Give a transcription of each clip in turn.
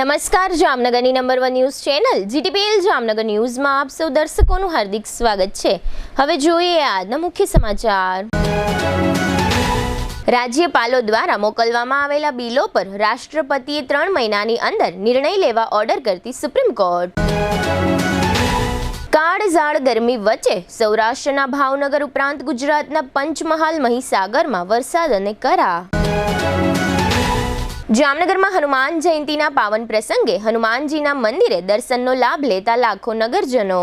નમસ્કાર જામનગરની number 1 news channel GTPL Jamnagar ન્યૂઝમાં આપ સૌ દર્શકોનું હાર્દિક સ્વાગત છે। હવે જોઈએ આજના મુખ્ય સમાચાર। રાજ્યપાલો દ્વારા મોકલવામાં આવેલા બિલો પર રાષ્ટ્રપતિએ 3 મહિનાની અંદર નિર્ણય લેવા ઓર્ડર કરતી સુપ્રીમ કોર્ટ। કાળઝાળ ગરમી વચ્ચે સૌરાષ્ટ્રના ભાવનગર ઉપરાંત ગુજરાતના પંચમહાલ મહીસાગરમાં વરસાદ અને કરા। જામનગરમાં હનુમાન જયંતીના પાવન પ્રસંગે હનુમાનજીના મંદિરે દર્શનનો લાભ લેતા લાખો નગરજનો।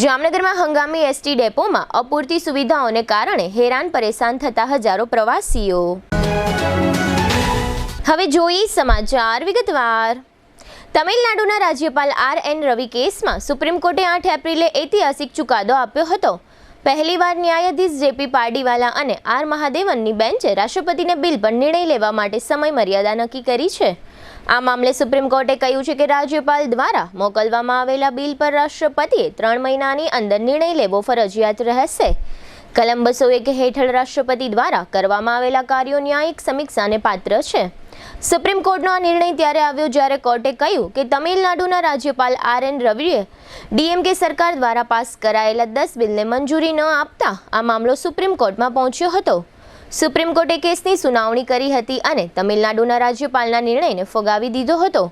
જામનગરમાં હંગામી એસટી ડેપોમાં અપૂરતી સુવિધાઓને કારણે હેરાન પરેશાન થતા હજારો પ્રવાસીઓ। હવે જોઈએ સમાચાર વિગતવાર। તમિલનાડુના રાજ્યપાલ આર.એન. રવિ કેસમાં સુપ્રીમ કોર્ટે 8 એપ્રિલે ઐતિહાસિક ચુકાદો આપ્યો હતો। પહેલીવાર ન્યાયાધીશ જેપી પારડીવાલા અને આર મહાદેવનની બેન્ચે રાષ્ટ્રપતિને બિલ પર નિર્ણય લેવા માટે સમય મર્યાદા નક્કી કરી છે। આ મામલે સુપ્રીમ કોર્ટે કહ્યું છે કે રાજ્યપાલ દ્વારા મોકલવામાં આવેલા બિલ પર રાષ્ટ્રપતિએ 3 મહિનાની અંદર નિર્ણય લેવો ફરજિયાત રહેશે। કલમ 201 હેઠળ રાષ્ટ્રપતિ દ્વારા કરવામાં આવેલા કાર્યો ન્યાયિક સમીક્ષાને પાત્ર છે। સુપ્રીમ કોર્ટનો આ નિર્ણય ત્યારે આવ્યો જ્યારે કોર્ટે કહ્યું કે તમિલનાડુના રાજ્યપાલ આર.એન. રવિએ ડીએમકે સરકાર દ્વારા પાસ કરાયેલા 10 બિલને મંજૂરી ન આપતા આ મામલો સુપ્રીમ કોર્ટમાં પહોંચ્યો હતો। સુપ્રીમ કોર્ટે કેસની સુનાવણી કરી હતી અને તમિલનાડુના રાજ્યપાલના નિર્ણયને ફગાવી દીધો હતો।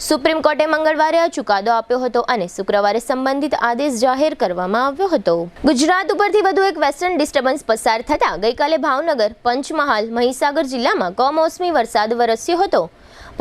સુપ્રીમ કોર્ટે મંગળવારે આ ચુકાદો આપ્યો હતો અને શુક્રવારે સંબંધિત આદેશ જાહેર કરવામાં આવ્યો હતો। ગુજરાત ઉપરથી વધુ એક વેસ્ટર્ન ડિસ્ટર્બન્સ પસાર થતા ગઈકાલે ભાવનગર, પંચમહાલ, મહીસાગર જિલ્લામાં કમોસમી વરસાદ વરસ્યો હતો।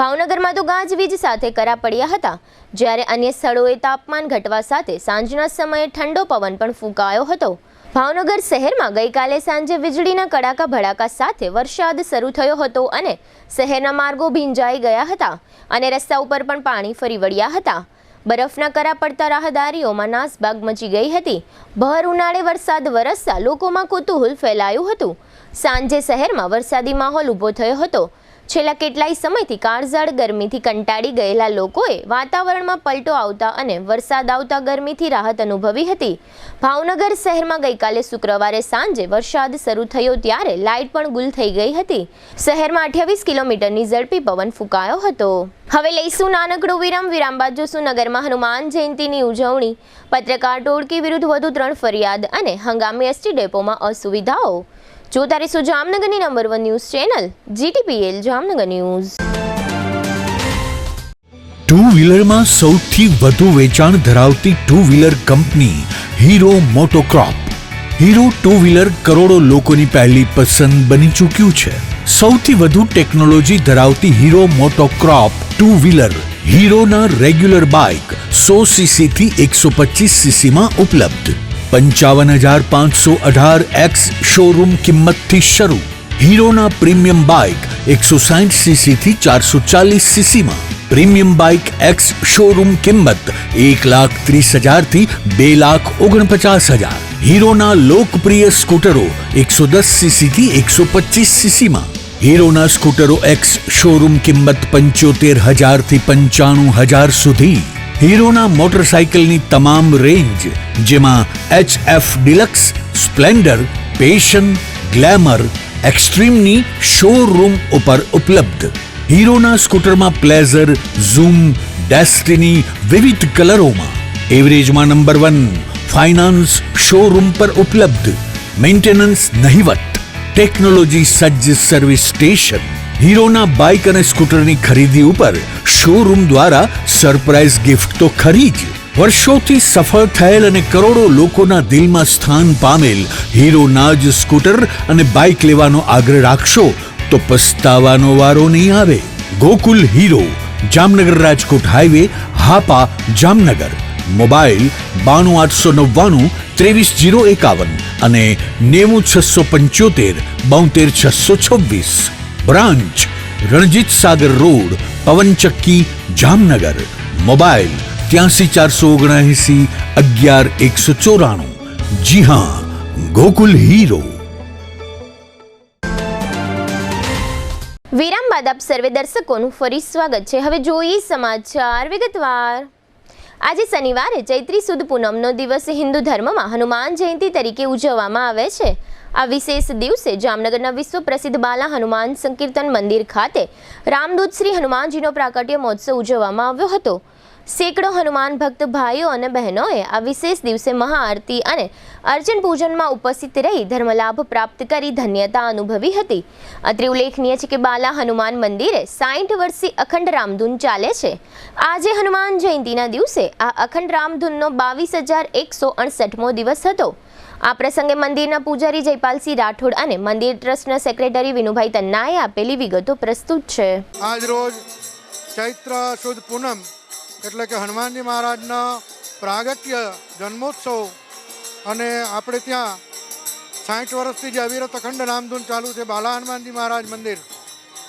ભાવનગરમાં તો ગાજવીજ સાથે કરા પડ્યા હતા, જ્યારે અન્ય સ્થળોએ તાપમાન ઘટવા સાથે સાંજના સમયે ઠંડો પવન પણ ફૂંકાયો હતો। ભાવનગર શહેરમાં ગઈકાલે સાંજે વીજળીના કડાકા ભડાકા સાથે વરસાદ શરૂ થયો હતો અને શહેરના માર્ગો ભીંજાઈ ગયા હતા અને રસ્તા ઉપર પણ પાણી ફરી વળ્યા હતા। બરફના કરા પડતા રાહદારીઓમાં નાસભાગ મચી ગઈ હતી। ભર ઉનાળે વરસાદ વરસતા લોકોમાં કુતૂહલ ફેલાયું હતું। સાંજે શહેરમાં વરસાદી માહોલ ઊભો થયો હતો। છેલ્લા કેટલાય સમયથી કાળઝાળ ગરમીથી કંટાળી ગયેલા લોકોએ વાતાવરણમાં પલટો આવતા અને વરસાદ આવતા ગરમીથી રાહત અનુભવી હતી। ભાવનગર શહેરમાં ગઈકાલે શુક્રવારે સાંજે વરસાદ શરૂ થયો ત્યારે લાઇટ પણ ગુલ થઈ ગઈ હતી। શહેરમાં 28 કિલોમીટરની ઝડપી પવન ફૂંકાયો હતો। હવે લઈશું નાનકડો વિરામ બાદ જોશું નગરમાં હનુમાન જયંતીની ઉજવણી, પત્રકાર ટોળકી વિરુદ્ધ વધુ 3 ફરિયાદ અને હંગામી એસટી ડેપોમાં અસુવિધાઓ। જોતા રહીશું જામનગરની number 1 news channel GTPL Jamnagar news. Two વ્હીલરમાં સૌથી વધુ વેચાણ ધરાવતી two wheeler company Hero MotoCorp. Hero two wheeler કરોડો લોકોની પહેલી પસંદ બની ચૂક્યું છે। સૌથી વધુ ટેકનોલોજી ધરાવતી હીરો મોટોક્રોપ ટુ વ્હીલર હીરોના રેગ્યુલર બાઇક 100 સીસી થી 125 સીસીમાં ઉપલબ્ધ। 55,518 શોરૂમ કિંમતથી શરૂ। હીરોના પ્રીમિયમ બાઇક 160 સીસી થી 440 સીસીમાં। પ્રીમિયમ બાઇક એક્સ શોરૂમ કિંમત 1,30,000 થી 2,49,000। હીરોના લોકપ્રિય સ્કૂટરો 110 સીસી થી 125 સીસીમાં। હીરોના સ્કૂટરો એક્સ શોરૂમ કિંમત 75,000 થી 95,000 સુધી। હીરોના મોટરસાઇકલની તમામ રેન્જ જેમાં HF Deluxe, Splendor, Passion, Glamour, એક્સ્ટ્રીમની શોરૂમ ઉપર ઉપલબ્ધ। હીરોના સ્કૂટરમાં પ્લેઝર, ઝૂમ, ડેસ્ટિની વિવિધ કલરોમાં। એવરેજમાં નંબર 1 ફાઇનાન્સ શોરૂમ પર ઉપલબ્ધ। મેન્ટેનન્સ નહિવત, ટેકનોલોજી સજ્જ સર્વિસ સ્ટેશન। હીરોના બાઇક અને સ્કૂટરની ખરીદી ઉપર શોરૂમ દ્વારા સરપ્રાઇઝ ગિફ્ટ તો ખરી જ। વર્ષોથી સફળ થયેલ અને કરોડો લોકોના દિલમાં સ્થાન પામેલ હીરોના જ સ્કૂટર અને બાઇક લેવાનો આગ્રહ રાખશો તો પસ્તાવાનો વારો નહીં આવે। Gokul hero, Jamnagar Rajkot highway, Hapa, Jamnagar. Mobile 92 899 23051 અને 90675 72626। Branch Ranjit Sagar road, પવનચક્કી, Jamnagar. Mobile 83 479 11 194। જી હા, ગોકુલ હીરો। વિરામ બાદ આપ સર્વે દર્શકોનું ફરી સ્વાગત છે। હવે જોઈએ સમાચાર વિગતવાર। આજે શનિવારે ચૈત્રી સુદ પૂનમનો દિવસ હિન્દુ ધર્મમાં હનુમાન જયંતી તરીકે ઉજવવામાં આવે છે। આ વિશેષ દિવસે જામનગરના વિશ્વ પ્રસિદ્ધ બાલા હનુમાન સંકીર્તન મંદિર ખાતે રામદૂત શ્રી હનુમાનજીનો પ્રાકટ્ય મહોત્સવ ઉજવવામાં આવ્યો હતો. સેંકડો હનુમાન ભક્ત ભાઈઓ અને બહેનોએ આ વિશેષ દિવસે મહાઆરતી અને અર્ચન પૂજનમાં ઉપસ્થિત રહી ધર્મલાભ પ્રાપ્ત કરી ધન્યતા અનુભવી હતી. અત્રે ઉલ્લેખનીય છે કે બાલા હનુમાન મંદિરે 60 વર્ષથી અખંડ રામધૂન ચાલે છે. આજે હનુમાન જયંતિના દિવસે આ અખંડ રામધૂનનો 22,168મો દિવસ હતો. આ પ્રસંગે મંદિરના પૂજારી જયપાલસિંહ રાઠોડ અને મંદિર ટ્રસ્ટના સેક્રેટરી વિનુભાઈ તન્નાએ આપેલી વિગતો પ્રસ્તુત છે. આજ રોજ ચૈત્ર સુદ પૂનમ એટલે કે હનુમાનજી મહારાજના પ્રાગટ્ય જન્મોત્સવ અને આપણે ત્યાં 60 વર્ષથી જે અવિરત અખંડ રામધૂન ચાલુ છે બાલા હનુમાનજી મહારાજ મંદિર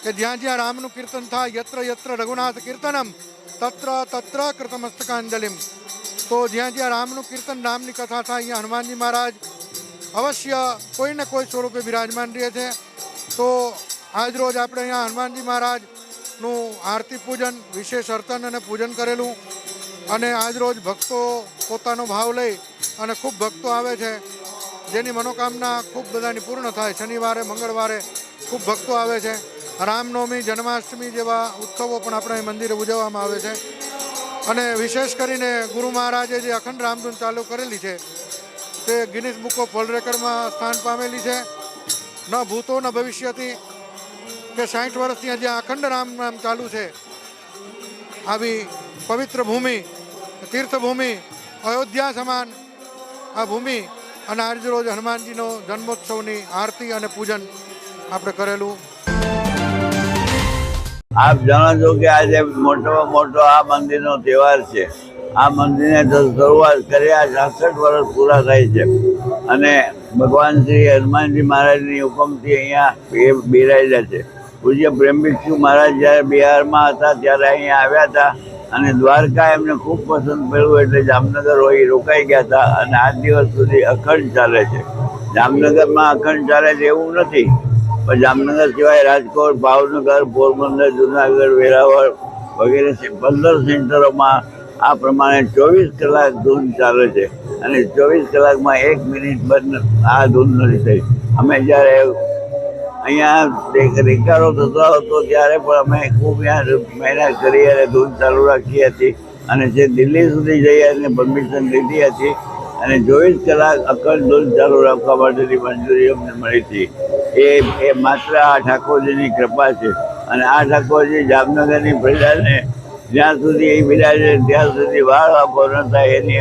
કે જ્યાં જ્યાં રામનું કીર્તન થાય યત્ર યત્ર રઘુનાથ કીર્તનમ તત્ર તત્ર કૃતમસ્તકાંજલિમ. તો જ્યાં જ્યાં રામનું કીર્તન રામની કથા થાય અહીંયા હનુમાનજી મહારાજ અવશ્ય કોઈને કોઈ સ્વરૂપે બિરાજમાન રહે છે. તો આજ રોજ આપણે અહીંયા હનુમાનજી મહારાજનું આરતી પૂજન વિશેષ અર્ચન અને પૂજન કરેલું અને આજ રોજ ભક્તો પોતાનો ભાવ લઈ અને ખૂબ ભક્તો આવે છે જેની મનોકામના ખૂબ બધાની પૂર્ણ થાય. શનિવારે મંગળવારે ખૂબ ભક્તો આવે છે. રામનવમી જન્માષ્ટમી જેવા ઉત્સવો પણ આપણે મંદિરે ઉજવવામાં આવે છે અને વિશેષ કરીને ગુરુ મહારાજે જે અખંડ રામધૂન ચાલુ કરેલી છે તે ગિનિસ બુક ઓફ વર્લ્ડ રેકોર્ડમાં સ્થાન પામેલી છે. ન ભૂતો ન ભવિષ્યથી કે 60 વર્ષથી જ્યાં અખંડ રામ ચાલુ છે આવી પવિત્ર ભૂમિ તીર્થભૂમિ અયોધ્યા સમાન આ ભૂમિ અને આજ રોજ હનુમાનજીનો જન્મોત્સવની આરતી અને પૂજન આપણે કરેલું. આપ જાણો છો કે આજે મોટામાં મોટો આ મંદિરનો તહેવાર છે. આ મંદિરને શરૂઆત કર્યા 66 વર્ષ પૂરા થાય છે અને ભગવાન શ્રી હનુમાનજી મહારાજની હુકમથી અહીંયા બિરાજ્યા છે. પૂજ્ય પ્રેમભિક્ષુ મહારાજ જ્યારે બિહારમાં હતા ત્યારે અહીંયા આવ્યા હતા અને દ્વારકા એમને ખૂબ પસંદ પડ્યું એટલે જામનગર રોકાઈ ગયા હતા અને આજ દિવસ સુધી અખંડ ચાલે છે. જામનગરમાં અખંડ ચાલે છે એવું નથી, પણ જામનગર સિવાય રાજકોટ, ભાવનગર, પોરબંદર, જુનાગઢ, વેરાવળ વગેરે 15 સેન્ટરોમાં આ પ્રમાણે 24 કલાક ધૂન ચાલે છે અને 24 કલાકમાં 1 મિનિટ બંધ આ ધૂન નથી થઈ. અમે જ્યારે અહીંયા રેકારો થતો હતો ત્યારે પણ અમે ખૂબ મહેનત કરી અને ધૂન ચાલુ રાખી હતી અને જે દિલ્હી સુધી જઈ અને પરમિશન લીધી હતી અને 24 કલાક અખંડ ધૂન ચાલુ રાખવા માટેની મંજૂરી અમને મળી હતી. એ માત્ર આ ઠાકોરજીની કૃપા છે અને આ ઠાકોરજી જામનગરની પ્રજાને જ્યાં સુધી એ બિરાજે ત્યાં સુધી વાળ આપો ન થાય એની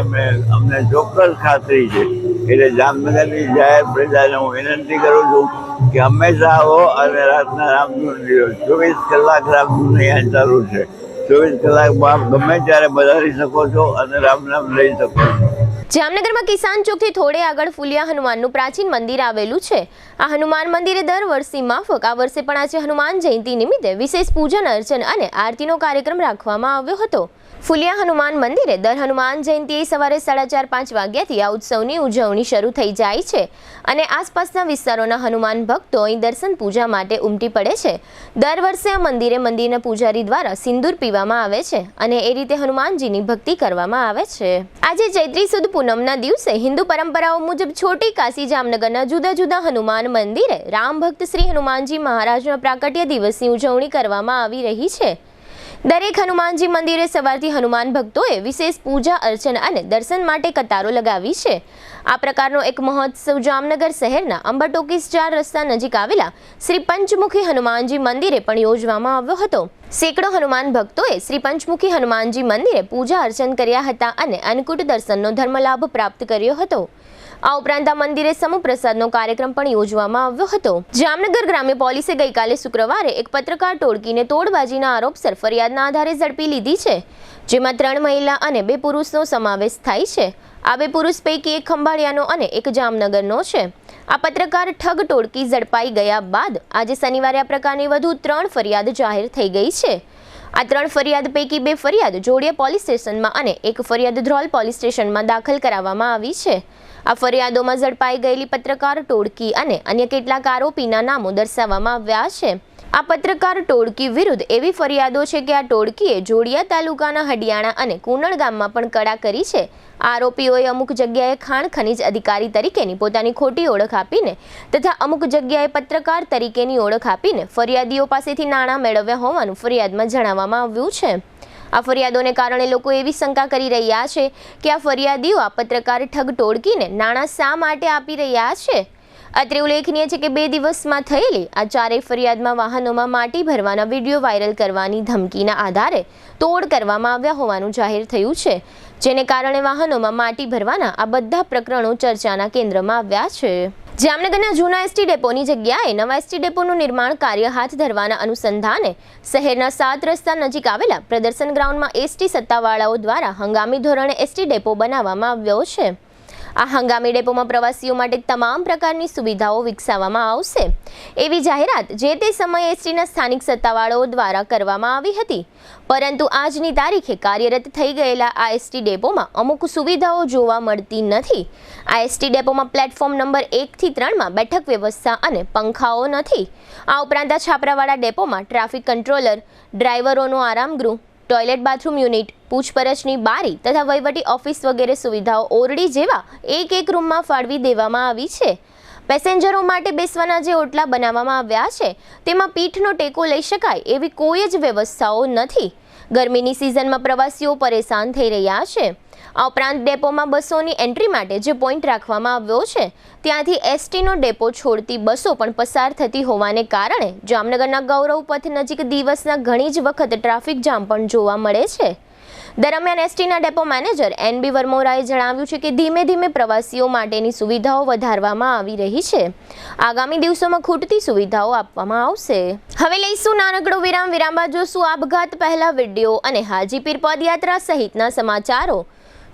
અમને ચોક્કસ ખાતરી છે. એટલે જામનગરની જાહેર પ્રજાને હું વિનંતી કરું છું કે હંમેશા આવો અને રાતના રામધૂન લ્યો. 24 કલાક રામધૂન અહીંયા ચાલુ છે. 24 કલાકમાં આપ ગમે ત્યારે બધારી શકો છો અને રામ નામ લઈ શકો છો. જામનગરમાં કિસાન ચોકથી થોડે આગળ ફુલિયા હનુમાનનું પ્રાચીન મંદિર આવેલું છે. આ હનુમાન મંદિરે દર વર્ષની માફક આ વર્ષે પણ આજે હનુમાન જયંતિ નિમિત્તે વિશેષ પૂજન અર્ચન અને આરતીનો કાર્યક્રમ રાખવામાં આવ્યો હતો. ફુલિયા હનુમાન મંદિરે દર હનુમાન જયંતિએ સવારે 4:30-5 વાગ્યાથી આ ઉત્સવની ઉજવણી શરૂ થઈ જાય છે અને આસપાસના વિસ્તારોના હનુમાન ભક્તો અહીં દર્શન પૂજા માટે ઉમટી પડે છે. દર વર્ષે આ મંદિરના પૂજારી દ્વારા સિંદૂર પીવામાં આવે છે અને એ રીતે હનુમાનજીની ભક્તિ કરવામાં આવે છે. આજે ચૈત્રી સુદ પૂનમના દિવસે હિન્દુ પરંપરાઓ મુજબ છોટી કાશી જામનગરના જુદા જુદા હનુમાન મંદિરે રામ ભક્ત શ્રી હનુમાનજી મહારાજના પ્રાકટ્ય દિવસની ઉજવણી કરવામાં આવી રહી છે. દરેક હનુમાનજી મંદિરે સવારથી હનુમાન ભક્તોએ વિશેષ પૂજા અર્ચન અને દર્શન માટે કતારો લગાવી છે. આ પ્રકારનો એક મહોત્સવ જામનગર શહેરના અંબર ટોકીઝ 4 રસ્તા નજીક આવેલા શ્રી પંચમુખી હનુમાનજી મંદિરે પણ યોજવામાં આવ્યો હતો. સેંકડો હનુમાન ભક્તોએ શ્રી પંચમુખી હનુમાનજી મંદિરે પૂજા અર્ચન કર્યા હતા અને અન્નકૂટ દર્શનનો ધર્મલાભ પ્રાપ્ત કર્યો હતો. આ ઉપરાંત આ મંદિરે સમૂહ પ્રસાદનો કાર્યક્રમ પણ યોજવામાં આવ્યો હતો. જામનગર ગ્રામ્ય પોલીસે ગઈકાલે શુક્રવારે એક પત્રકાર ટોળકીને તોડબાજીના આરોપસર ફરિયાદના આધારે ઝડપી લીધી છે, જેમાં 3 મહિલા અને 2 પુરુષનો સમાવેશ થાય છે. આ 2 પુરુષ પૈકી એક ખંભાળિયાનો અને એક જામનગરનો છે. આ પત્રકાર ઠગ ટોળકી ઝડપાઈ ગયા બાદ આજે શનિવારે આ પ્રકારની વધુ 3 ફરિયાદ જાહેર થઈ ગઈ છે. આ 3 ફરિયાદ પૈકી 2 ફરિયાદ જોડિયા પોલીસ સ્ટેશનમાં અને 1 ફરિયાદ ધ્રોલ પોલીસ સ્ટેશનમાં દાખલ કરાવવામાં આવી છે. આ ફરિયાદોમાં ઝડપાઈ ગયેલી પત્રકાર ટોળકી અને અન્ય કેટલાક આરોપીના નામો દર્શાવવામાં આવ્યા છે. આ પત્રકાર ટોળકી વિરુદ્ધ એવી ફરિયાદો છે કે આ ટોળકીએ જોડિયા તાલુકાના હડિયાણા અને કુનળ ગામમાં પણ કડા કરી છે. આરોપીઓએ અમુક જગ્યાએ ખાણ ખનીજ અધિકારી તરીકેની પોતાની ખોટી ઓળખ આપીને તથા અમુક જગ્યાએ પત્રકાર તરીકેની ઓળખ આપીને ફરિયાદીઓ પાસેથી નાણાં મેળવ્યા હોવાનું ફરિયાદમાં જણાવવામાં આવ્યું છે. આ ફરિયાદોને કારણે લોકો એવી શંકા કરી રહ્યા છે કે આ ફરિયાદીઓ આ પત્રકાર ઠગ ટોળકીને નાણાં શા માટે આપી રહ્યા છે. અત્રે ઉલ્લેખનીય છે કે 2 દિવસમાં થયેલી આ ચારેય ફરિયાદમાં વાહનોમાં માટી ભરવાના વિડીયો વાયરલ કરવાની ધમકીના આધારે તોડ કરવામાં આવ્યા હોવાનું જાહેર થયું છે, જેને કારણે વાહનોમાં માટી ભરવાના આ બધા પ્રકરણો ચર્ચાના કેન્દ્રમાં આવ્યા છે. જામનગરના જૂના એસટી ડેપોની જગ્યાએ નવા એસટી ડેપોનું નિર્માણ કાર્ય હાથ ધરવાના અનુસંધાને શહેરના 7 રસ્તા નજીક આવેલા પ્રદર્શન ગ્રાઉન્ડમાં એસટી સત્તાવાળાઓ દ્વારા હંગામી ધોરણે એસટી ડેપો બનાવવામાં આવ્યો છે. આ હંગામી ડેપોમાં પ્રવાસીઓ માટે તમામ પ્રકારની સુવિધાઓ વિકસાવવામાં આવશે એવી જાહેરાત જે તે સમયે એસટીના સ્થાનિક સત્તાવાળાઓ દ્વારા કરવામાં આવી હતી. પરંતુ આજની તારીખે કાર્યરત થઈ ગયેલા આ એસટી ડેપોમાં અમુક સુવિધાઓ જોવા મળતી નથી. આ એસટી ડેપોમાં પ્લેટફોર્મ નંબર 1 થી 3માં બેઠક વ્યવસ્થા અને પંખાઓ નથી. આ ઉપરાંત આ છાપરાવાળા ડેપોમાં ટ્રાફિક કંટ્રોલર, ડ્રાઈવરોનો આરામગૃહ, ટોયલેટ બાથરૂમ યુનિટ, પૂછપરછની બારી તથા વહીવટી ઓફિસ વગેરે સુવિધાઓ ઓરડી જેવા એક રૂમમાં ફાળવી દેવામાં આવી છે. પેસેન્જરો માટે બેસવાના જે ઓટલા બનાવવામાં આવ્યા છે તેમાં પીઠનો ટેકો લઈ શકાય એવી કોઈ જ વ્યવસ્થાઓ નથી. ગરમીની સિઝનમાં પ્રવાસીઓ પરેશાન થઈ રહ્યા છે. આ ઉપરાંત ડેપોમાં બસોની એન્ટ્રી માટે જે પોઈન્ટ રાખવામાં આવ્યો છે ત્યાંથી એસટીનો ડેપો છોડતી બસો પણ પસાર થતી હોવાને કારણે જામનગરના ગૌરવ પથ નજીક દિવસના ઘણી જ વખત ટ્રાફિક જામ પણ જોવા મળે છે. દરમિયાન એસટીના ડેપો મેનેજર NB વરમોરાએ જણાવ્યું છે કે ધીમે ધીમે પ્રવાસીઓ માટેની સુવિધાઓ વધારવામાં આવી રહી છે. આગામી દિવસોમાં ખૂટતી સુવિધાઓ આપવામાં આવશે. હવે લઈશું નાનકડો વિરામ. વિરામ બાદ જોશું આપઘાત પહેલા વિડીયો અને હાજીપીર પદયાત્રા સહિતના સમાચારો.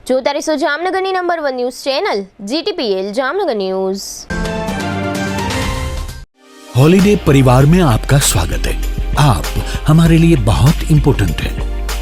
જોતા રહેશો જામનગરની number 1 news channel GTPL Jamnagar news. Holiday परिवार में आपका स्वागत है. आप हमारे लिए बहुत इम्पोर्टेंट है.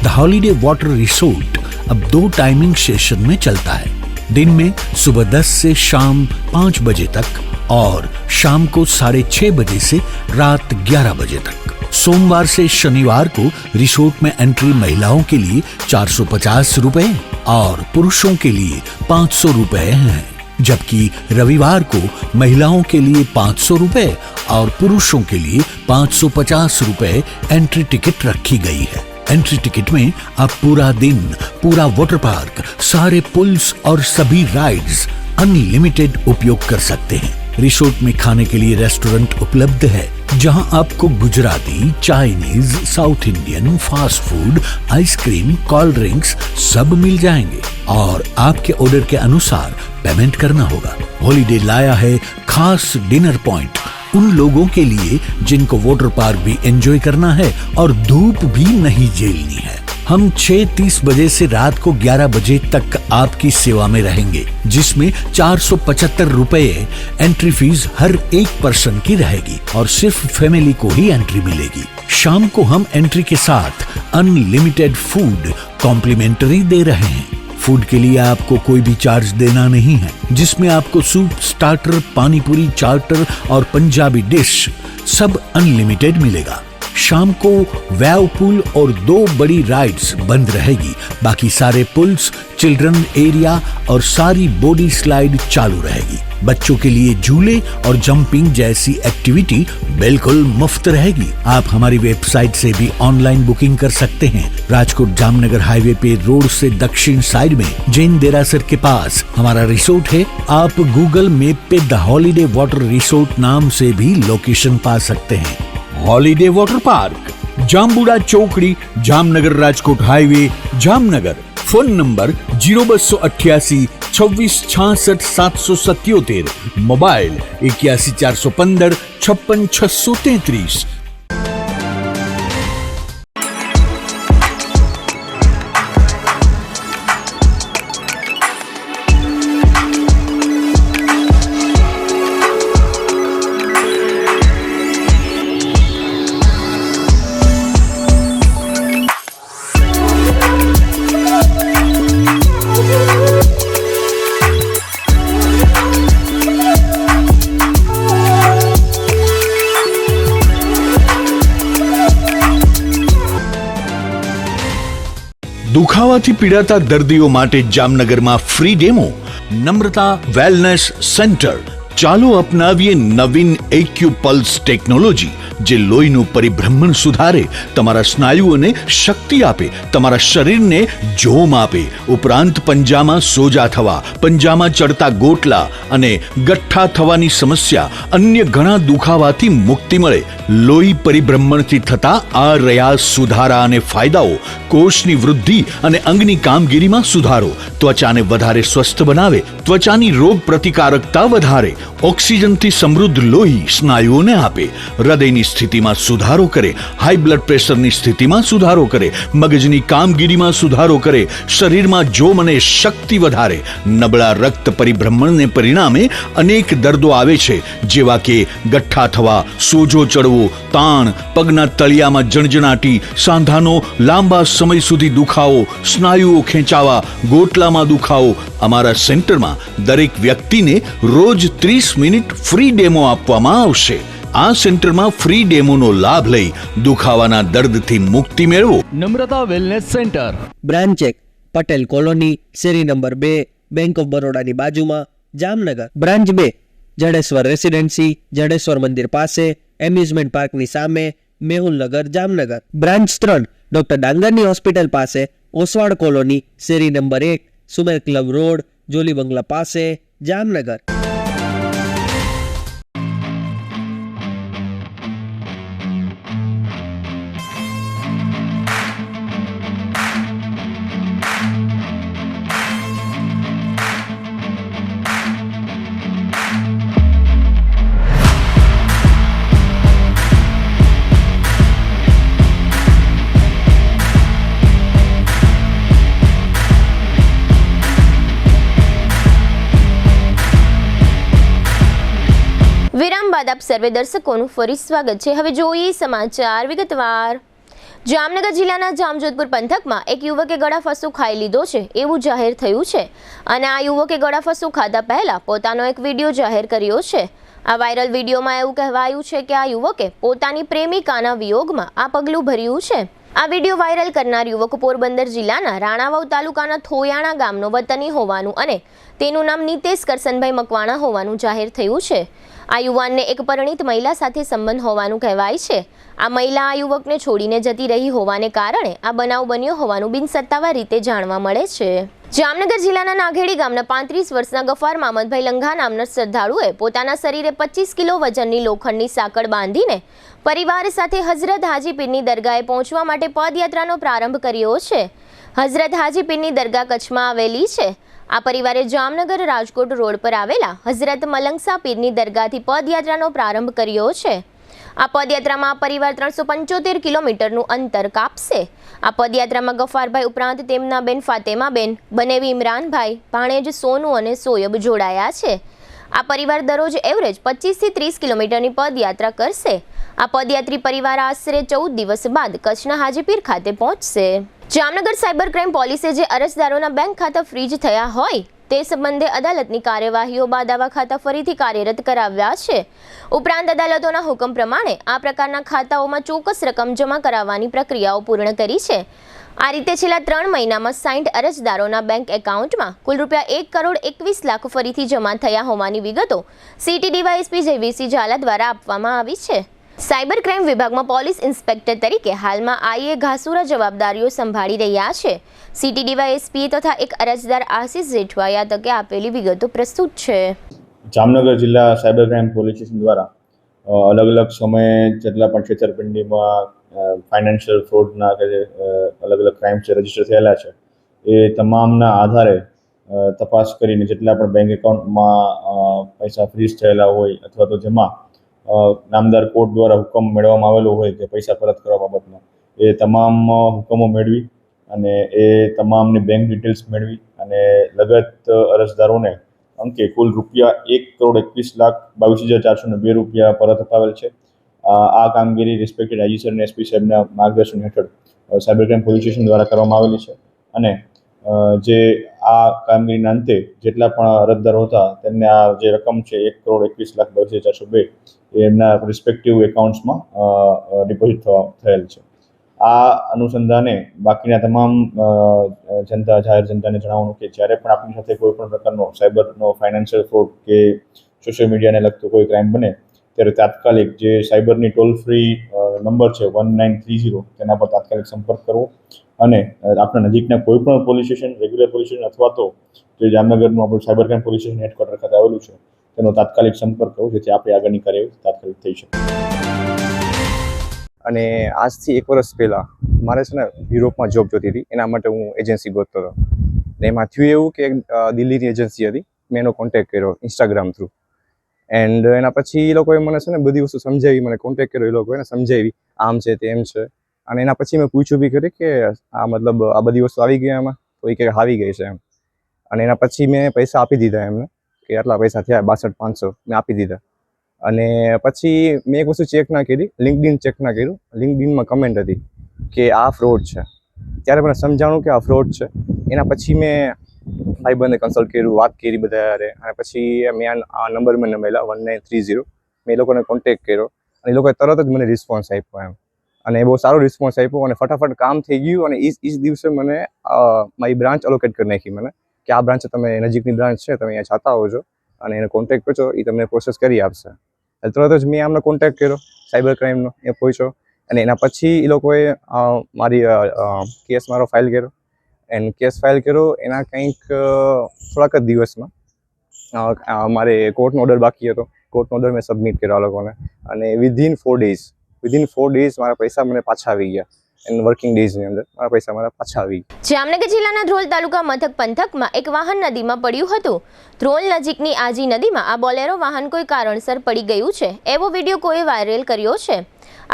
द हॉलीडे वाटर रिसोर्ट अब 2 टाइमिंग सेशन में चलता है. दिन में सुबह 10 से शाम 5 बजे तक और शाम को 6:30 बजे से रात 11 बजे तक. सोमवार से शनिवार को रिसोर्ट में एंट्री महिलाओं के लिए 450 रुपए और पुरुषों के लिए 500 रुपए हैं, जबकि रविवार को महिलाओं के लिए 500 रुपए और पुरुषों के लिए 550 रुपए एंट्री टिकट रखी गई है. एंट्री टिकट में आप पूरा दिन, पूरा वाटर पार्क, सारे पुल्स और सभी राइड्स अनलिमिटेड उपयोग कर सकते हैं. रिसोर्ट में खाने के लिए रेस्टोरेंट उपलब्ध है, जहां आपको Gujarati, Chinese, south Indian, fast food, ice cream, cold drinks सब मिल जाएंगे और आपके ऑर्डर के अनुसार पेमेंट करना होगा. हॉलीडे लाया है खास डिनर पॉइंट उन लोगों के लिए जिनको वाटर पार्क भी एंजॉय करना है और धूप भी नहीं झेलनी है. हम 6:30 बजे से रात को 11 बजे तक आपकी सेवा में रहेंगे, जिसमें 475 रुपए एंट्री फीस हर एक पर्सन की रहेगी और सिर्फ फैमिली को ही एंट्री मिलेगी. शाम को हम एंट्री के साथ अनलिमिटेड फूड कॉम्प्लीमेंट्री दे रहे हैं. फूड के लिए आपको कोई भी चार्ज देना नहीं है, जिसमें आपको सूप, स्टार्टर, पानीपुरी, चार्टर और पंजाबी डिश सब अनलिमिटेड मिलेगा. शाम को वेव पूल और 2 बड़ी राइड्स बंद रहेगी. बाकी सारे पुल्स, चिल्ड्रन एरिया और सारी बॉडी स्लाइड चालू रहेगी. बच्चों के लिए झूले और जंपिंग जैसी एक्टिविटी बिल्कुल मुफ्त रहेगी. आप हमारी वेबसाइट से भी ऑनलाइन बुकिंग कर सकते हैं. राजकोट जामनगर हाईवे पे रोड से दक्षिण साइड में जैन देरासर के पास हमारा रिसोर्ट है. आप गूगल मैप पे द हॉलीडे वाटर रिसोर्ट नाम से भी लोकेशन पा सकते हैं. हॉलीडे वाटर पार्क, जामबुड़ा चौकड़ी, Jamnagar Rajkot highway, Jamnagar. Phone number 0288 26 66 777. Mobile 81 415 56 633. દુખાવાથી પીડાતા દર્દીઓ માટે જામનગરમાં ફ્રી ડેમો. નમ્રતા વેલનેસ સેન્ટર. ચાલો અપનાવીએ નવીન એક્યુપલ્સ ટેકનોલોજી, જે લોહીનું પરિભ્રમણ સુધારે, તમારા સ્નાયુઓને શક્તિ આપે, તમારા શરીરને જોમ આપે. ઉપરાંત પંજામાં સોજા થવા, પંજામાં ચડતા ગોટલા અને ગઠ્ઠા થવાની સમસ્યા, અન્ય ઘણા દુખાવાથી મુક્તિ મળે. લોહી પરિભ્રમણથી થતા આ રહ્યા સુધારા અને ફાયદાઓ. કોષની વૃદ્ધિ અને અંગની કામગીરીમાં સુધારો, ત્વચાને વધારે સ્વસ્થ બનાવે, ત્વચાની રોગ પ્રતિકારકતા વધારે, ઓક્સિજનથી સમૃદ્ધ લોહી સ્નાયુઓને આપે, હૃદયની સ્થિતિમાં સુધારો કરે, હાઈ બ્લડ પ્રેશરની સ્થિતિમાં સુધારો કરે, મગજની કામગીરીમાં સુધારો કરે, શરીરમાં જોમ અને શક્તિ વધારે. નબળા રક્ત પરિભ્રમણને પરિણામે અનેક દર્દો આવે છે, જેવા કે ગઠ્ઠા થવા, સોજો ચડવો, તાણ, પગના તળિયામાં જણજણાટી, સાંધાનો લાંબા સમય સુધી દુખાવો, સ્નાયુઓ ખેંચાવા, ગોટલામાં દુખાવો. અમારા સેન્ટરમાં દરેક વ્યક્તિને રોજ 30 મિનિટ ફ્રી ડેમો આપવામાં આવશે. આ સેન્ટરમાં ફ્રી ડેમોનો લાભ લઈ દુખાવાના દર્દથી મુક્તિ મેળવો. Namrata wellness centre, branch 1 Patel colony, શેરી નંબર 2, બેંક ઓફ બરોડાની બાજુમાં, જામનગર. બ્રાન્ચ 2 જડેશ્વર રેસિડેન્સી, જડેશ્વર મંદિર પાસે, એમ્યુઝમેન્ટ પાર્કની સામે, મેહુલનગર, જામનગર. બ્રાન્ચ 3 ડોક્ટર ડાંગરની હોસ્પિટલ પાસે, ઓસવાડ કોલોની, શેરી number 1, Sumer club road, Jolly Bungalow પાસે, જામનગર. વિરામ બાદ આપ સર્વે દર્શકોનું ફરી સ્વાગત છે. હવે જોઈએ સમાચાર વિગતવાર. જામનગર જિલ્લાના જામજોધપુર પંથકમાં એક યુવકે ગળાફાંસો ખાઈ લીધો છે એવું જાહેર થયું છે, અને આ યુવકે ગળાફાંસો ખાધા પહેલા પોતાનો એક વિડીયો જાહેર કર્યો છે. આ વાયરલ વિડીયોમાં એવું કહેવાયું છે કે આ યુવકે પોતાની પ્રેમિકાના વિયોગમાં આ પગલું ભર્યું છે. આ વિડીયો વાયરલ કરનાર યુવક પોરબંદર જિલ્લાના રાણાવાવ તાલુકાના થોયાણા ગામનો વતની હોવાનું અને તેનું નામ નીતેશ કરસનભાઈ મકવાણા હોવાનું જાહેર થયું છે. આ યુવાનને એક પરિણીત મહિલા સાથે સંબંધ હોવાનું કહેવાય છે. આ મહિલા આ યુવકને છોડીને જતી રહી હોવાને કારણે આ બનાવ બન્યો હોવાનું બિનસત્તાવાર રીતે જાણવા મળે છે. જામનગર જિલ્લાના નાઘેડી ગામના 35 વર્ષના ગફાર મામદભાઈ લંઘા નામના શ્રદ્ધાળુએ પોતાના શરીરે 25 કિલો વજનની લોખંડની સાંકળ બાંધીને પરિવાર સાથે હઝરત હાજી પીરની દરગાહે પહોંચવા માટે પદયાત્રાનો પ્રારંભ કર્યો છે. હઝરત હાજી પીરની દરગાહ કચ્છમાં આવેલી છે. આ પરિવારે જામનગર રાજકોટ રોડ પર આવેલા હઝરત મલંગસા પીરની દરગાહથી પદયાત્રાનો પ્રારંભ કર્યો છે. આ પદયાત્રામાં પરિવાર 375 કિલોમીટરનું અંતર કાપશે. આ પદયાત્રામાં ગફારભાઈ ઉપરાંત તેમના બેન ફાતેમાબેન, બનેવી ઇમરાનભાઈ, ભાણેજ સોનુ અને સોયબ જોડાયા છે. આ પરિવાર દરરોજ એવરેજ 25 થી 30 કિલોમીટરની પદયાત્રા કરશે. આ પદયાત્રી પરિવાર આશરે 14 દિવસ બાદ કચ્છના હાજીપીર ખાતે પહોંચશે. જામનગર સાયબર ક્રાઇમ પોલીસે જે અરજદારોના બેંક ખાતા ફ્રીઝ થયા હોય તે સંબંધે અદાલતની કાર્યવાહીઓ બાદ આવા ખાતા ફરીથી કાર્યરત કરાવ્યા છે. ઉપરાંત અદાલતોના હુકમ પ્રમાણે આ પ્રકારના ખાતાઓમાં ચોક્કસ રકમ જમા કરાવવાની પ્રક્રિયાઓ પૂર્ણ કરી છે. આ રીતે છેલ્લા 3 મહિનામાં 60 અરજદારોના બેંક એકાઉન્ટમાં કુલ ₹1,21,00,000 ફરીથી જમા થયા હોવાની વિગતો સિટી ડીવાયએસપી જયવીરસિંહ ઝાલા દ્વારા આપવામાં આવી છે. સાયબર ક્રાઇમ વિભાગમાં પોલીસ ઇન્સ્પેક્ટર તરીકે હાલમાં આઈએ ઘાસુરા જવાબદારીઓ સંભાળી રહ્યા છે. સિટી ડીવાયએસપી તથા એક અરજદાર આશિષ જેઠવાએ આ તકે આપેલી વિગતો પ્રસ્તુત છે. જામનગર જિલ્લા સાયબર ક્રાઇમ પોલીસ સ્ટેશન દ્વારા અલગ અલગ સમયે જેટલા પણ છેતરપિંડીમાં ફાઇનાન્શિયલ ફ્રોડના કે અલગ અલગ ક્રાઇમ્સ રજીસ્ટર થયેલા છે એ તમામના આધારે તપાસ કરીને જેટલા પણ બેંક એકાઉન્ટમાં પૈસા ફ્રીઝ થયેલા હોય અથવા તો જેમાં નામદાર કોર્ટ દ્વારા હુકમ મેળવવામાં આવેલો હોય કે પૈસા પરત કરવા બાબતનો એ તમામ હુકમો મેળવી અને એ તમામની બેંક ડિટેલ્સ મેળવી અને લગત અરજદારોને અંકે કુલ ₹1,21,22,402 પરત અપાવેલ છે. આ કામગીરી રિસ્પેક્ટેડ આઈજી સર અને એસપી સાહેબના માર્ગદર્શન હેઠળ સાયબર ક્રાઇમ પોલીસ સ્ટેશન દ્વારા કરવામાં આવેલી છે અને જે આ કામગીરીના અંતે જેટલા પણ અરજદારો હતા તેમને આ જે રકમ છે ₹1,21,22,402 એ એમના રિસ્પેક્ટિવ એકાઉન્ટ્સમાં ડિપોઝિટ થયેલ છે. આ અનુસંધાને બાકીના તમામ જાહેર જનતાને જણાવવાનું કે જ્યારે પણ આપણી સાથે કોઈ પણ પ્રકારનો સાયબરનો ફાઇનાન્શિયલ ફ્રોડ કે સોશિયલ મીડિયાને લગતો કોઈ ક્રાઇમ બને ત્યારે તાત્કાલિક જે સાયબરની ટોલ ફ્રી નંબર છે 1930 તેના પર તાત્કાલિક સંપર્ક કરવો અને આપણા નજીકના કોઈ પણ police station, regular police station અથવા તો જે જામનગરનું આપણું cyber crime police station headquarter ખાતે આવેલું છે તેનો તાત્કાલિક સંપર્ક કરવો, જેથી આપણે આગળની કાર્યવાહી તાત્કાલિક થઈ શકે. અને આજથી 1 વર્ષ પહેલાં મારે છે ને યુરોપમાં જોબ જોતી હતી, એના માટે હું એજન્સી ગોતતો હતો. ને એમાં થયું એવું કે દિલ્હીની એજન્સી હતી, મેં એનો કોન્ટેક્ટ કર્યો ઇન્સ્ટાગ્રામ થ્રુ. એન્ડ એના પછી એ લોકોએ મને છે ને બધી વસ્તુ સમજાવી, મને કોન્ટેક્ટ કર્યો, એ લોકોએ સમજાવી આમ છે તેમ છે. અને એના પછી મેં પૂછ્યું બી કરી કે આ મતલબ આ બધી વસ્તુ આવી ગઈ એમાં, તો એ કે આવી ગઈ છે એમ. અને એના પછી મેં પૈસા આપી દીધા એમને કે આટલા પૈસા થયા 62,500 મેં આપી દીધા. અને પછી મેં એક વસ્તુ ચેક ના કરી, લિંક્ડઇન ચેક ના કર્યું. લિંક્ડઇનમાં કમેન્ટ હતી કે આ ફ્રોડ છે. ત્યારે મને સમજાણું કે આ ફ્રોડ છે. એના પછી મેં ભાઈબંધને કન્સલ્ટ કર્યું, વાત કરી બધા યારે. અને પછી મેં આ નંબર મને મળ્યા 1930. મેં એ લોકોને કોન્ટેક્ટ કર્યો અને એ લોકોએ તરત જ મને રિસ્પોન્સ આપ્યો એમ. અને બહુ સારો રિસ્પોન્સ આપ્યો અને ફટાફટ કામ થઈ ગયું. અને એ જ દિવસે મને મારી બ્રાન્ચ અલોકેટ કરી નાખી મને કે આ બ્રાન્ચ તમે નજીકની બ્રાન્ચ છે, તમે અહીંયા જતા આવજો અને એને કોન્ટેક્ટ કરજો, એ તમને પ્રોસેસ કરી આપશે. તરત જ મેં આમને કોન્ટેક્ટ કર્યો સાયબર ક્રાઇમનો, એ પહોંચ્યો. અને એના પછી એ લોકોએ મારી કેસ મારો ફાઇલ કર્યો. એન્ડ કેસ ફાઇલ કર્યો એના કંઈક થોડાક જ દિવસમાં મારે કોર્ટનો ઓર્ડર બાકી હતો. કોર્ટનો ઓર્ડર મેં સબમિટ કર્યો આ લોકોને. અને વિધિન 4 ડેઝ મારા પૈસા મને પાછા આવી ગયા. એન્ડ વર્કિંગ ડેઝની અંદર મારા પૈસા મારા પાછા આવી ગયા. જામનગર જિલ્લાના ધ્રોલ તાલુકા મથક પંથકમાં એક વાહન નદીમાં પડ્યું હતું. ધ્રોલ નજીકની આજી નદીમાં આ બોલેરો વાહન કોઈ કારણસર પડી ગયું છે, એવો વિડીયો કોઈ વાયરલ કર્યો છે.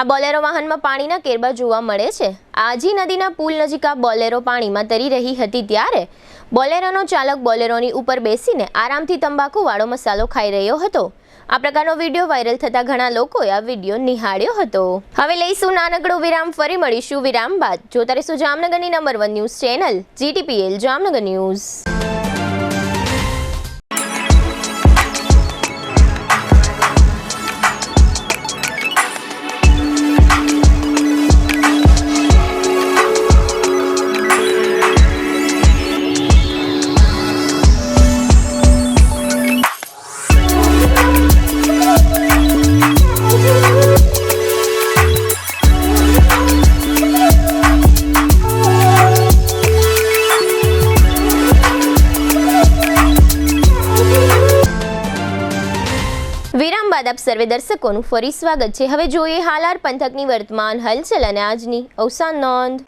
આ બોલેરો વાહનમાં પાણીના કેરબા જોવા મળે છે. આજી નદીના પુલ નજીક આ બોલેરો પાણીમાં તરી રહી હતી ત્યારે બોલેરોનો ચાલક બોલેરોની ઉપર બેસીને આરામથી તંબાકુવાળો મસાલો ખાઈ રહ્યો હતો. આ પ્રકારનો વિડીયો વાયરલ થતા ઘણા લોકોએ આ વિડીયો નિહાળ્યો હતો. હવે લઈશું નાનકડો વિરામ, ફરી મળીશું વિરામ બાદ. જોતા રહેશો જામનગરની number 1 news channel GTPL Jamnagar news. વિરામ બાદ આપ સર્વે દર્શકોનું ફરી સ્વાગત છે. હવે જોઈએ હાલાર પંથકની વર્તમાન હલચલ અને આજની અવસાન નોંધ.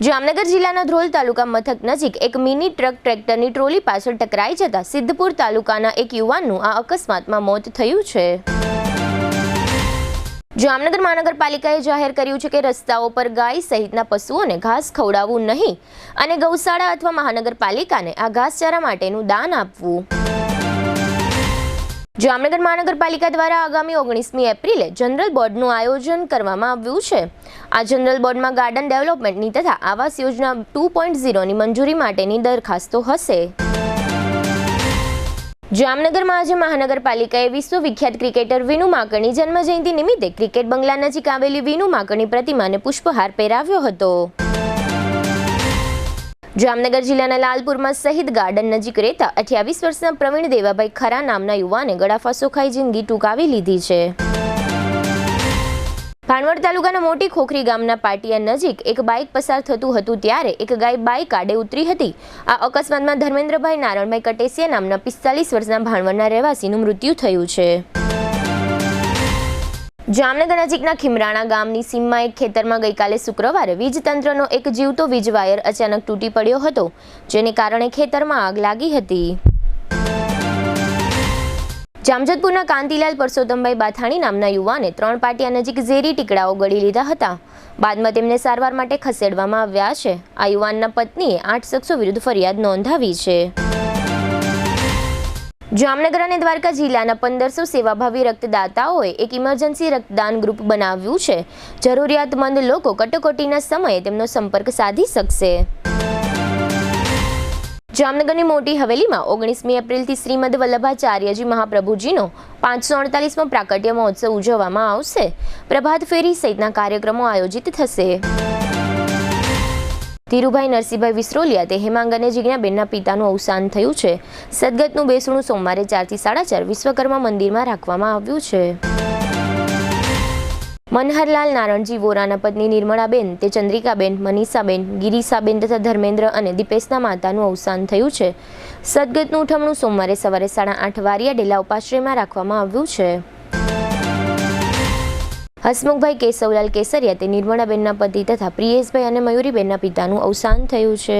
જામનગર જિલ્લાના ધ્રોલ તાલુકા મથક નજીક એક મિની ટ્રક ટ્રેક્ટરની ટ્રોલી પાછળ ટકરાઈ જતા સિદ્ધપુર તાલુકાના એક યુવાનનું આ અકસ્માતમાં મોત થયું છે. જામનગર મહાનગરપાલિકાએ જાહેર કર્યું છે કે રસ્તાઓ પર ગાય સહિતના પશુઓને ઘાસ ખવડાવવું નહીં અને ગૌશાળા અથવા મહાનગરપાલિકાને આ ઘાસચારા માટેનું દાન આપવું. જામનગર મહાનગરપાલિકા દ્વારા આગામી 19મી એપ્રિલે જનરલ બોર્ડનું આયોજન કરવામાં આવ્યું છે. આ જનરલ બોર્ડમાં ગાર્ડન ડેવલપમેન્ટની તથા આવાસ યોજના 2.0ની મંજૂરી માટેની દરખાસ્તો હશે. જામનગરમાં આજે મહાનગરપાલિકાએ વિશ્વવિખ્યાત ક્રિકેટર વિનુ માકડની જન્મજયંતિ નિમિત્તે ક્રિકેટ બંગલા નજીક આવેલી વિનુ માકડની પ્રતિમાને પુષ્પહાર પહેરાવ્યો હતો. જામનગર જિલ્લાના લાલપુરમાં શહીદ ગાર્ડન નજીક રહેતા 28 વર્ષના પ્રવીણ દેવાભાઈ ખરા નામના યુવાને ગળાફાંસો ખાઈ જિંદગી ટૂંકાવી લીધી છે. ભાણવડ તાલુકાના મોટી ખોખરી ગામના પાટિયા નજીક એક બાઇક પસાર થતું હતું ત્યારે એક ગાય બાઇક આડે ઉતરી હતી. આ અકસ્માતમાં ધર્મેન્દ્રભાઈ નારણભાઈ કટેસિયા નામના 45 વર્ષના ભાણવડના રહેવાસીનું મૃત્યુ થયું છે. જામનગર નજીકના ખીમરાણા ગામની સીમમાં એક ખેતરમાં ગઈકાલે શુક્રવારે વીજ તંત્રનો એક જીવતો વીજ વાયર અચાનક તૂટી પડ્યો હતો, જેને કારણે ખેતરમાં આગ લાગી હતી. જામજોધપુરના કાંતિલાલ પરસોત્તમભાઈ બાથાણી નામના યુવાને 3 પાટિયા નજીક ઝેરી ટીકડાઓ ગળી લીધા હતા. બાદમાં તેમને સારવાર માટે ખસેડવામાં આવ્યા છે. આ યુવાનના પત્નીએ 8 શખ્સો વિરુદ્ધ ફરિયાદ નોંધાવી છે. જામનગર અને દ્વારકા જિલ્લાના 1500 સેવાભાવી રક્તદાતાઓએ એક ઇમરજન્સી રક્તદાન ગ્રુપ બનાવ્યું છે. જરૂરિયાતમંદ લોકો કટોકટીના સમયે તેમનો સંપર્ક સાધી શકશે. જામનગરની મોટી હવેલીમાં 19મી એપ્રિલથી શ્રીમદ વલ્લભાચાર્યજી મહાપ્રભુજીનો 548મો પ્રાકટ્ય મહોત્સવ ઉજવવામાં આવશે. પ્રભાત ફેરી સહિતના કાર્યક્રમો આયોજિત થશે. ધીરુભાઈ નરસિંહભાઈ વિસરોલિયા તે હેમાંગ અને જિજ્ઞાબેનના પિતાનું અવસાન થયું છે. સદગતનું બેસણું સોમવારે 4 થી 4:30 વિશ્વકર્મા મંદિરમાં રાખવામાં આવ્યું છે. મનહરલાલ નારણજી વોરાના પત્ની નિર્મળાબેન તે ચંદ્રિકાબેન, મનીષાબેન, ગિરીસાબેન તથા ધર્મેન્દ્ર અને દીપેશના માતાનું અવસાન થયું છે. સદગતનું ઉઠમણું સોમવારે સવારે 8:30 વારિયા ડેલા ઉપાશ્રયમાં રાખવામાં આવ્યું છે. હસમુખભાઈ કેશવલાલ કેસરિયા તે નિર્મળાબેનના પતિ તથા પ્રિયેશભાઈ અને મયુરીબેનના પિતાનું અવસાન થયું છે.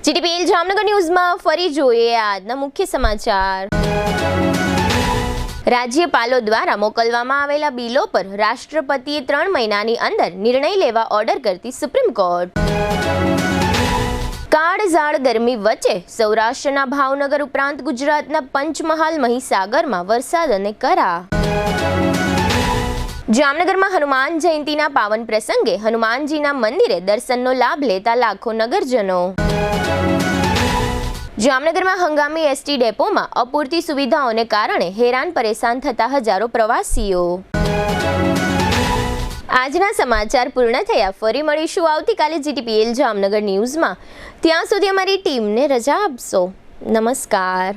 જીટીપીએલ જામનગર ન્યૂઝમાં ફરી જોઈએ આજના મુખ્ય સમાચાર. રાજ્યપાલો દ્વારા મોકલવામાં આવેલા બિલો પર રાષ્ટ્રપતિએ 3 મહિનાની અંદર નિર્ણય લેવા ઓર્ડર કરતી સુપ્રીમ કોર્ટ. કાળઝાળ ગરમી વચ્ચે સૌરાષ્ટ્રના ભાવનગર ઉપરાંત ગુજરાતના પંચમહાલ, મહીસાગરમાં વરસાદ અને કરા. જામનગરમાં હનુમાન જયંતીના પાવન પ્રસંગે હનુમાનજીના મંદિરે દર્શનનો લાભ લેતા લાખો નગરજનો. જામનગરમાં હંગામી એસટી ડેપોમાં અપૂરતી સુવિધાઓને કારણે હેરાન પરેશાન થતા હજારો પ્રવાસીઓ. આજના સમાચાર પૂર્ણ થયા. ફરી મળીશું આવતીકાલે જીટીપીએલ જામનગર ન્યૂઝમાં. ત્યાં સુધી અમારી ટીમને રજા આપશો. નમસ્કાર.